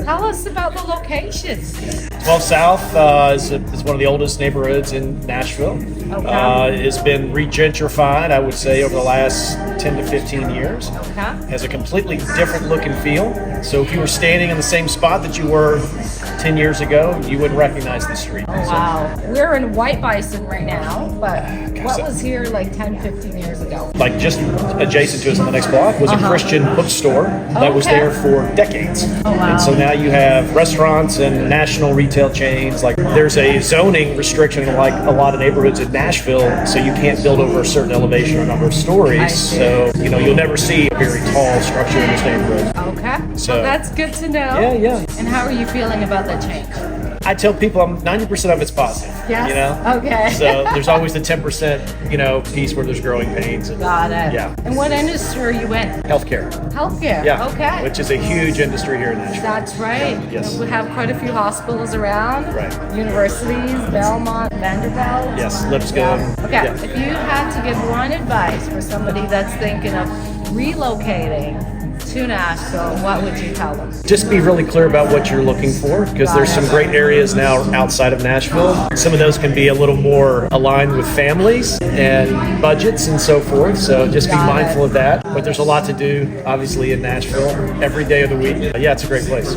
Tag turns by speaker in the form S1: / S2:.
S1: Tell us about the location.
S2: 12 South is one of the oldest neighborhoods in Nashville. It's been regentrified, I would say, over the last 10 to 15 years. Has a completely different look and feel. So if you were standing in the same spot that you were 10 years ago, you wouldn't recognize the street.
S1: Oh, wow. We're in White Bison right now, but what was here like 10, 15 years ago?
S2: Like just adjacent to us on the next block was a Christian bookstore that was there for decades.
S1: Oh, wow.
S2: And so now you have restaurants and national retail chains. Like there's a zoning restriction in like a lot of neighborhoods in Nashville, so you can't build over a certain elevation or number of stories. So, you'll never see a very tall structure in this neighborhood.
S1: Okay. So that's good to know.
S2: Yeah.
S1: And how are you feeling about that change?
S2: I tell people 90% of it's positive.
S1: Yes. Okay.
S2: So there's always the 10%, piece where there's growing pains.
S1: Got it.
S2: Yeah.
S1: And what industry are you in?
S2: Healthcare.
S1: Healthcare.
S2: Yeah.
S1: Okay.
S2: Which is a huge industry here in Nashville.
S1: That's right.
S2: Yes.
S1: We have quite a few hospitals around.
S2: Right.
S1: Universities, Belmont, Vanderbilt.
S2: Yes, Lipscomb.
S1: Okay.
S2: Yeah.
S1: If you had to give one advice for somebody that's thinking of relocating to Nashville, what would you tell them?
S2: Just be really clear about what you're looking for, because there's some great areas now outside of Nashville. Some of those can be a little more aligned with families and budgets and so forth. So just be mindful of that. But there's a lot to do, obviously, in Nashville every day of the week. Yeah, it's a great place.